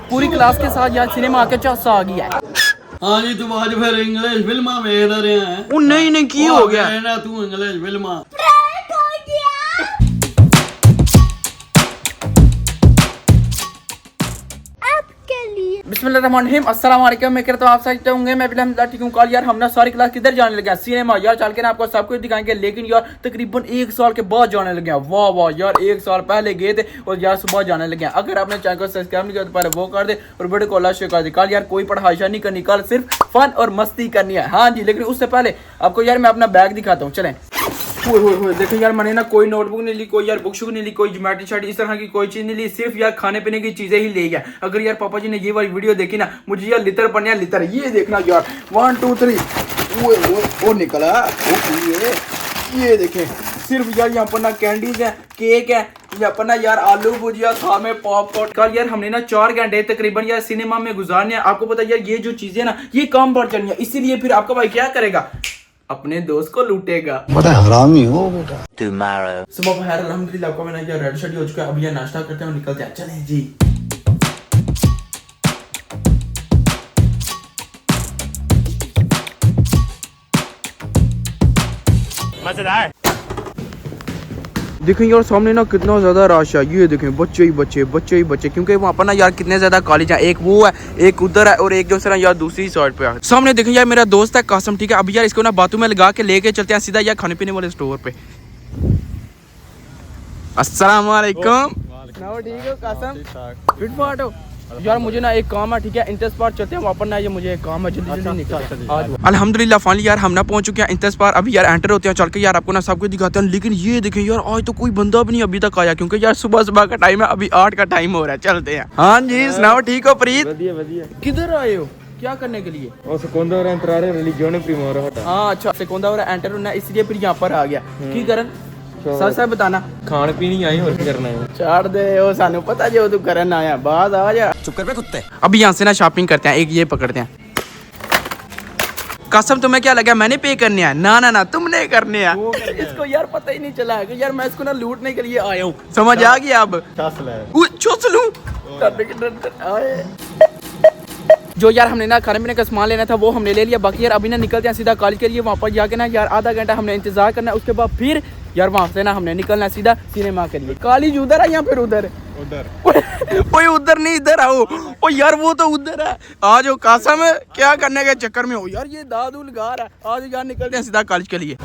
पूरी क्लास के साथ यार सिनेमा आके चासा आ गया है। हाँ जी, तुम आज फिर इंग्लिश फिल्मा वेख रहे हैं? वो नहीं की हो गया ना तू इंग्लिश फिल्मा बिस्मिल्लाहिर्रहमानिर्रहीम, अस्सलाम वालेकुम। मैं कहता हूँ आप सब होंगे, मैं भी ठीक हूँ। कल यार हम ना सारी क्लास किधर जाने लगे हैं? सिनेमा यार। चल के ना आपको सब कुछ दिखाएंगे, लेकिन यार तकरीबन 1 साल के बाद जाने लगे हैं। वाह वाह यार, 1 साल पहले गए थे और यार सुबह जाने लगे हैं। अगर आपने चैनल को सब्सक्राइब नहीं किया तो पहले वो कर दे और वीडियो को लाइक शेयर कर दे। कल यार कोई पढ़ाई नहीं करनी, कल सिर्फ फन और मस्ती करनी है। हाँ जी, लेकिन उससे पहले आपको यार मैं अपना बैग दिखाता हूँ, चलें। देखो यार, मैंने ना कोई नोटबुक नहीं ली, कोई यार बुक शुक नहीं ली, कोई ज्योमेट्री शार्ट इस तरह की कोई चीज नहीं ली, सिर्फ यार खाने पीने की चीजें ही ले गया। अगर यार पापा जी ने ये वाली वीडियो देखी ना, मुझे यार लितर पड़ने लितर। ये देखना यार, 1 2 3 वो निकला। ये देखें, सिर्फ यार यहाँ पर ना कैंडीज है, केक है, यहाँ पर ना यार आलू भुजिया, खामे पॉपकॉर्न। कल यार हमने ना 4 घंटे तकरीबन यार सिनेमा में गुजारने हैं। आपको पता यार ये जो चीजें ना ये काम पर चलनी है, इसीलिए फिर आपका भाई क्या करेगा, अपने दोस्त को लूटेगा। बड़ा हरामी हो बेटा। सुबह खैर अल्हम्दुलिल्लाह, आपको मैंने यार रेडी शेडी हो चुका है। अभी यार नाश्ता करते हैं और निकलते हैं, चलें जी। मजेदार। देखें यार सामने ना कितना ज्यादा रश है। ये देखें बच्चे ही बच्चे, क्योंकि वहाँ पर ना यार कितने ज्यादा कॉलेज है। एक वो है, एक उधर है और एक जो है यार दूसरी साइड पे है। सामने देखें यार मेरा दोस्त है कासम, ठीक है। अभी यार इसको ना बातों में लगा के लेके चलते हैं सीधा यार खाने पीने वाले स्टोर पे। अस्सलाम वालेकुम। ठीक हो कासम? फिट फाट हो यार? मुझे ना एक काम है, ठीक है। इंतज़ार चलते हैं वहाँ पर ना, ये मुझे एक काम है, जल्दी निकल। अल्हम्दुलिल्लाह फाइनली यार हम ना पहुंच चुके हैं इंतज़ार। अभी यार एंटर होते हैं, चल के यार आपको ना सब कुछ दिखाते हैं। लेकिन ये देखें यार, आज तो कोई बंदा भी नहीं अभी तक आया, क्योंकि यार सुबह का टाइम है, अभी 8 का टाइम हो रहा है। चलते हैं। हाँ जी सुनाओ, ठीक हो प्रीत? किधर आए हो, क्या करने के लिए? हाँ अच्छा, सेकोंदा और एंटर होना, इसलिए फिर यहाँ पर आ गया। की करन सच बताना, खान पीनी आई और करना है? छोड़ दे, वो सानू पता जो तू करन आया, बात आ जा। चुप कर बे कुत्ते। अभी यहाँ से ना शॉपिंग करते हैं, एक ये पकड़ते हैं। कसम तुम्हें क्या लगा मैंने पे करने हैं? ना तुमने करने हैं। इसको यार पता ही नहीं चला कि यार मैं इसको ना लूटने के लिए आया हूँ, समझ आ गया? अब जो यार हमने ना खाने पीने का सामान लेना था वो हमने ले लिया। बाकी यार अभी ना निकलते हैं सीधा कॉलेज के लिए। वहाँ पर जाके ना यार आधा घंटा हमने इंतजार करना है, उसके बाद फिर यार वहाँ से ना हमने निकलना है सीधा सिनेमा के लिए। कॉलेज उधर है या फिर उधर? कोई उधर नहीं, इधर आओ। ओ यार वो तो उधर है, आज वो कासम है, क्या करने के चक्कर में हो यार? ये दादुल गार है। आज यार निकलते हैं सीधा कॉलेज के लिए।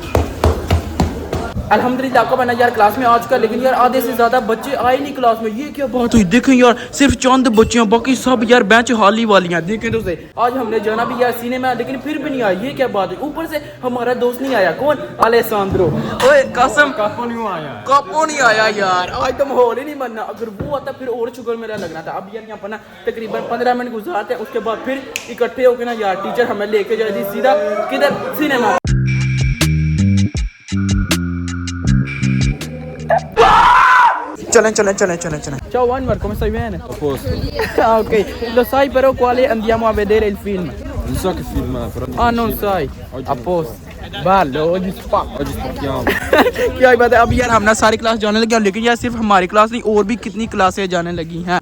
अल्हम्दुलिल्लाह आपको मैंने यार क्लास में आ चुका, लेकिन यार आधे से ज्यादा बच्चे आए नहीं क्लास में। ये क्या बात हुई? देखें यार सिर्फ चंद बच्चे हैं, बाकी सब यार बेंच खाली वाली हैं। देखें तो सही, आज हमने जाना भी यार सिनेमा, लेकिन फिर भी नहीं आया। ये क्या बात है? ऊपर से हमारा दोस्त नहीं आया। कौन? अलेसांद्रो। ओए कासम, कापो नहीं आया यार। आज तो माहौल ही नहीं बनना। अगर वो आता फिर और शुगर मेरा लगना था। अब यार यहाँ पर ना तकरीबन 15 मिनट गुजारते हैं, उसके बाद फिर इकट्ठे होकर ना यार टीचर हमें लेके जाए सीधा किधर? सिनेमा। चलें ciao Anwar, come stai bene? A posto. Ah ok, lo sai però quale andiamo a vedere il film? Non so che film è, però... Ah non sai, a posto, bello, oggi spacchiamo. क्या ही बात है। अभी यार हम ना सारी class जाने लगे, लेकिन यार सिर्फ हमारी क्लास नहीं और भी कितनी क्लासें जाने लगी हैं।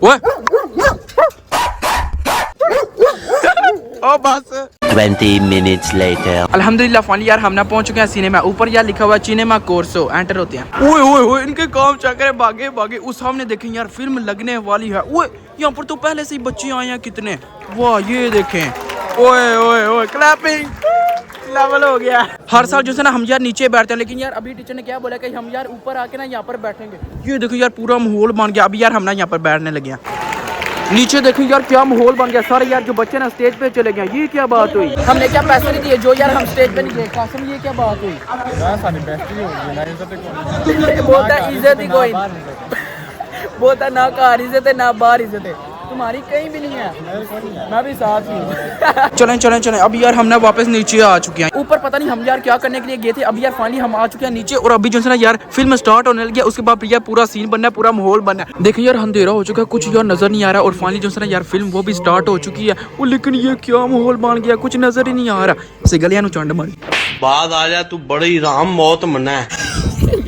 ओ बस 20 minutes later. अल्हम्दुलिल्लाह फाइनली यार हम ना पहुंच चुके हैं सिनेमा। ऊपर यार लिखा हुआ सिनेमा कोर्सो, एंटर होते हैं। ओए इनके काम चक्कर भागे। उस सामने देखें यार फिल्म लगने वाली है। ओए यहाँ पर तो पहले से ही बच्चे आए हैं कितने। वाह ये देखें, ओए क्लैपिंग लेवल हो गया। हर साल जो है ना हम यार नीचे बैठते हैं, लेकिन यार अभी टीचर ने क्या बोला कि हम यार ऊपर आके ना यहाँ पर बैठेंगे। ये देखो यार पूरा माहौल बन गया। अभी यार हम ना यहाँ पर बैठने लगे हैं। नीचे देखो यार क्या माहौल बन गया। सारे यार जो बच्चे ना स्टेज पे चले गए। ये क्या बात हुई? हमने क्या पैसे नहीं दिए जो यार हम स्टेज पे नहीं गए? कासम ये क्या बात हुई? बोलता इज्जत ही कोई, बोलता ना कार इज्जत है ना बाहर इज्जत है, तुम्हारी कहीं भी नहीं है। मैं भी साथ ही हूँ। चलें अभी यार हम ना वापस नीचे आ चुके हैं। ऊपर पता नहीं हम यार क्या करने के लिए गए थे। अभी यार फाइनली हम आ चुके हैं नीचे, और अभी जो है ना यार फिल्म स्टार्ट होने लगी है। उसके बाद यार पूरा सीन बनना है, पूरा माहौल बनना है। देखिए यार अंधेरा हो चुका है, कुछ यार नजर नहीं आ रहा, और फाइनली जो है ना यार फिल्म वो भी स्टार्ट हो चुकी है। वो लेकिन ये क्या माहौल बन गया, कुछ नजर ही नहीं आ रहा। से गलियां चंड मारी बाद आ जा, तू बड़ी राम मौत मना है।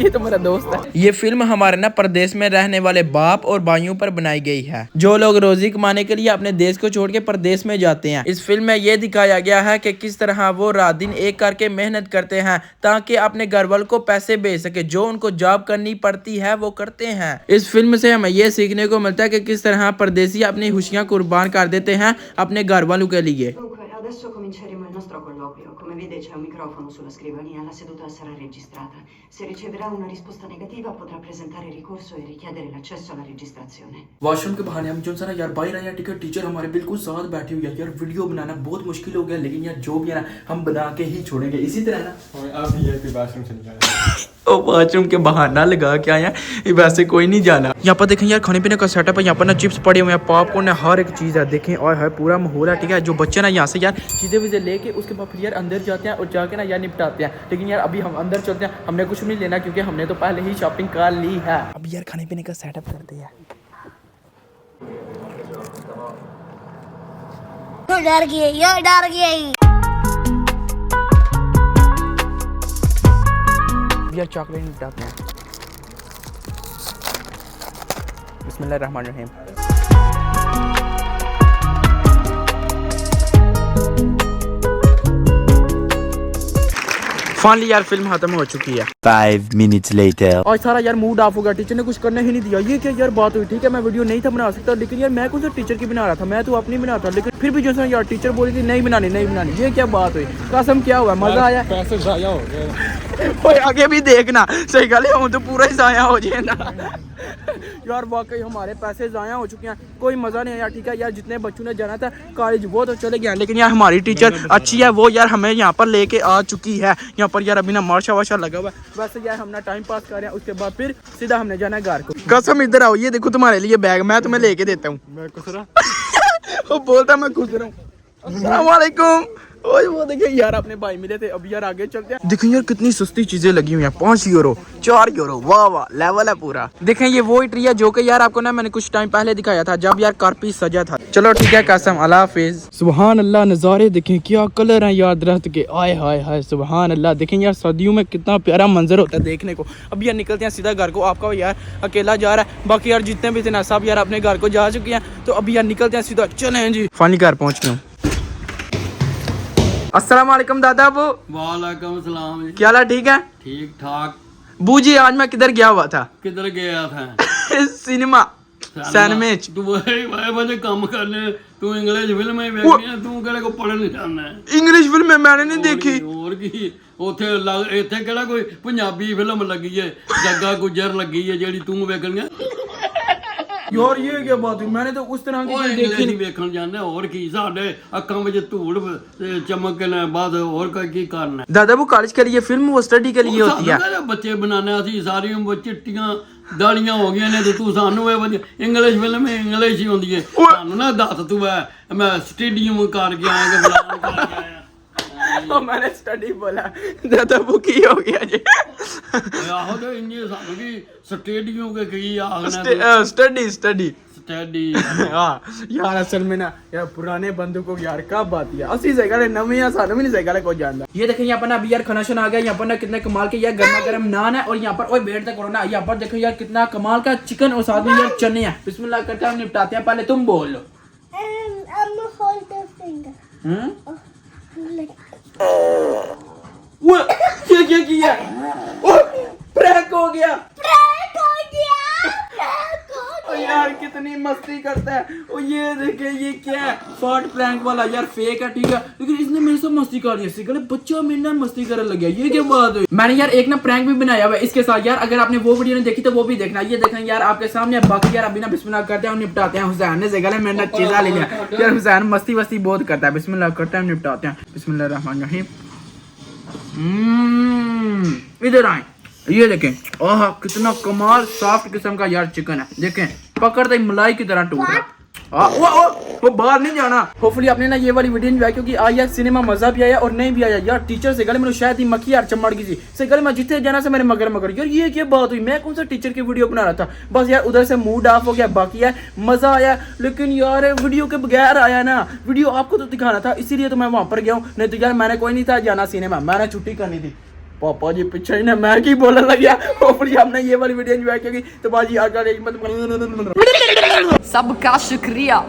ये तो मेरा दोस्त है। ये फिल्म हमारे ना प्रदेश में रहने वाले बाप और भाइयों पर बनाई गई है, जो लोग रोजी कमाने के लिए अपने देश को छोड़ के प्रदेश में जाते हैं। इस फिल्म में ये दिखाया गया है कि किस तरह वो रात दिन एक करके मेहनत करते हैं ताकि अपने घर वालों को पैसे भेज सके, जो उनको जॉब करनी पड़ती है वो करते हैं। इस फिल्म से हमें ये सीखने को मिलता है कि किस तरह परदेसी अपनी खुशियां कुर्बान कर देते हैं अपने घर वालों के लिए। Adesso cominceremo il nostro colloquio. Come vede c'è un microfono sulla scrivania, la seduta sarà registrata. Se riceverà una risposta negativa potrà presentare ricorso e richiedere l'accesso alla registrazione. Washroom के बहाने हम जो सारा यार बाहर आया, ठीक है, टीचर हमारे बिल्कुल साथ बैठे हुए हैं यार। वीडियो बनाना बहुत मुश्किल हो गया, लेकिन यार जो भी है ना हम बना के ही छोड़ेंगे इसी तरह ना। अब ये फिर बाथरूम चले जाए। ओ वॉशरूम के बहाना लगा के आया, वैसे कोई नहीं जाना। यहाँ पर देखें यार खाने पीने का सेटअप है, यहाँ पर ना चिप्स पड़े हुए हैं, पॉपकॉर्न है, हर एक चीज़ है। देखें और है पूरा माहौल है, ठीक है। जो बच्चे ना यहाँ से यार चीज़ें वीज़ें लेके उसके बाद फिर यार अंदर जाते हैं और जाके ना यार निपटाते हैं। लेकिन यार अभी हम अंदर चलते हैं, हमने कुछ नहीं लेना क्योंकि हमने तो पहले ही शॉपिंग कर ली है। अब यार खाने पीने का सेटअप करते हैं। डर गए यार चॉकलेट निपटाते हैं। बिस्मिल्लाहिर्रहमानिर्रहीम। फाइनली यार फिल्म खत्म हो चुकी है। 5 minutes later. और सारा यार मूड ऑफ हो गया, टीचर ने कुछ करने ही नहीं दिया। ये क्या यार बात हुई, ठीक है मैं वीडियो नहीं था बना सकता, लेकिन यार मैं कौन सा टीचर की बना रहा था, मैं तो अपनी बना था। लेकिन फिर भी जो यार टीचर बोली थी नहीं बनानी, ये क्या बात हुई। कसम क्या हुआ, मजा आया। पैसे जाया हो गए। ओए आगे भी देखना, सही गल है, तो पूरा ही जाया हो जाए ना। यार वाकई हमारे पैसे जाया हो चुके हैं, कोई मजा नहीं आया, ठीक है यार। जितने बच्चों ने जाना था कॉलेज वो तो चले गए, लेकिन यार हमारी टीचर अच्छी है, वो यार हमें यहाँ पर लेके आ चुकी है। यहाँ पर यार अभी ना मार्शा वाशा लगा हुआ है। वैसे यार हम ना टाइम पास कर रहे हैं, उसके बाद फिर सीधा हमने जाना है घर को। कसम इधर आओ, ये देखो तुम्हारे लिए बैग मैं तुम्हें लेके देता हूँ। मैं खुश रहा। वो बोलता मैं खुश रहा हूँ। अस्सलाम वालेकुम। ओए वो देखिए यार अपने भाई मिले थे, अभी यार आगे चलते हैं। देखिए यार कितनी सस्ती चीजें लगी हुई हैं, 5 यूरो 4 यूरो, वाह वाह लेवल है पूरा। देखें ये वो ट्री है जो कि यार आपको ना मैंने कुछ टाइम पहले दिखाया था, जब यार कारपी सजा था। चलो ठीक है कसम, अल्लाह हाफिज। सुभान अल्लाह, नज़ारे देखें क्या कलर हैं यार दरख्त के, आय हाय हाय सुभान अल्लाह। देखें यार सर्दियों में कितना प्यारा मंजर होता है देखने को। अब यार निकलते हैं सीधा घर को। आपका यार अकेला जा रहा है, बाकी यार जितने भी थे ना सब यार अपने घर को जा चुके हैं, तो अभी यार निकलते हैं सीधा। चलें जी, फाइनली घर पहुँच गए। अस्सलाम वालेकुम दादा अबू। वालेकुम सलाम जी। क्या हाल है, ठीक है? ठीक ठाक। बूजी आज मैं किधर गया हुआ था? किधर गया था? सिनेमा सैनमेच। तू भाई मुझे काम करने, तू इंग्लिश फिल्म में देखनी है, तू केड़े को पढ़ने जाना है? इंग्लिश फिल्म मैंने नहीं देखी। और की ਉੱਥੇ ਇੱਥੇ ਕਿਹੜਾ ਕੋਈ ਪੰਜਾਬੀ ਫਿਲਮ ਲੱਗੀ ਹੈ, ਜੱਗਾ ਗੁੱਜਰ ਲੱਗੀ ਹੈ ਜਿਹੜੀ ਤੂੰ ਵੇਖਣੀ ਹੈ। यार ये क्या बात हुई, मैंने तो उस तरह की कोई देखी नहीं। ਵੇਖਣ ਜਾਂਦੇ ਹੋਰ ਕੀ, ਸਾਡੇ ਅੱਖਾਂ ਵਿੱਚ ਧੂੜ ਚਮਕ ਕੇ ਨਾ ਬਾਅਦ ਹੋਰ ਕੋਈ ਕੀ ਕਰਨਾ। दादा वो कॉलेज के लिए फिल्म वो स्टडी के लिए होती है। ਬੱਚੇ ਬਣਾਣੇ ਅਸੀਂ ਸਾਰੀ ਉਮਰ ਚਿੱਟੀਆਂ ਦਾੜੀਆਂ ਹੋ ਗਈਆਂ ਨੇ ਤੇ ਤੂੰ ਸਾਨੂੰ ਇਹ ਵਧੀਆ ਇੰਗਲਿਸ਼ ਫਿਲਮ ਇੰਗਲਿਸ਼ ਹੀ ਹੁੰਦੀ ਹੈ। ਸਾਨੂੰ ਨਾ ਦੱਸ ਤੂੰ ਮੈਂ ਸਟੇਡੀਅਮ ਕਰਕੇ ਆਇਆ ਕਿ ਬਲਾਨ ਕਰਕੇ ਆਇਆ। तो मैंने स्टडी बोला, दादा वो की हो गया जी। ਆਹੋ ਤੇ ਇੰਨੇ ਸਾਨੂੰ ਵੀ ਸਟੇਡੀਅਮ ਕੇ ਕੀ ਆਖਣਾ। Study study study. हाँ यार असल में ना यार पुराने बंदों को यार क्या बात है, असली जगह नवी या सानू भी नहीं जगह कोई जानता। ये देखें यहाँ पर ना अभी यार खाना शाना आ गया, यहाँ पर ना कितने कमाल के यार गर्मा गर्म नान है, और यहाँ पर ओए वेट तक करो ना, यहाँ पर देखो यार कितना कमाल का चिकन और साथ में यार चने हैं। बिस्मिल्लाह करते हैं, निपटाते हैं, पहले तुम बोल लो। वो क्या किया? प्रैंक हो गया। ओ यार कितनी मस्ती करता है। ओ ये देखे ये क्या है, फॉट प्रैंक वाला यार फेक है, ठीक है, लेकिन इसने मेरे साथ मस्ती कर दी। सिगले बच्चा मेरे ना मस्ती करने लग गया, ये क्या बात हुई? मैंने यार एक ना प्रैंक भी बनाया हुआ है इसके साथ यार, अगर आपने वो वीडियो नहीं देखी तो वो भी देखना। ये देखना यार आपके सामने। बाकी यार अभी ना बिस्मिल्लाह करते हैं, निपटाते हैं। हुसैन ने सिगले मेरे ना चीज़ा ले लिया यार, हुसैन मस्ती वस्ती बहुत करता है। बिस्मिल्लाह करते हैं, निपटाते हैं। बिस्मिल्लाहिर्रहमानिर्रहीम। इधर आए, ये देखें, आहा कितना कमाल सॉफ्ट किस्म का यार चिकन है। देखें पकड़ते ही मलाई की तरह टूट रहा। वो बाहर नहीं जाना। होपफुली आपने ना ये वाली वीडियो एंजॉय, क्योंकि आज यार सिनेमा मजा भी आया और नहीं भी आया यार। टीचर से गले में शायद ही मक्खी यार चमड़ गई से गले में जितने जाना से मेरे मगर यार ये क्या बात हुई। मैं कौन सा टीचर की वीडियो बना रहा था, बस यार उधर से मूड ऑफ हो गया। बाकी यार मजा आया, लेकिन यार वीडियो के बगैर आया ना। वीडियो आपको तो दिखाना था, इसीलिए तो मैं वहां पर गया हूँ, नहीं तो यार मैंने कोई नहीं था जाना सिनेमा, मैंने छुट्टी करनी थी। पापा जी पीछे ही ना मैं की बोलने लग गया। ऊपर जी हमने ये वाली वीडियो एंजॉय की तो बाजी आज सबका शुक्रिया।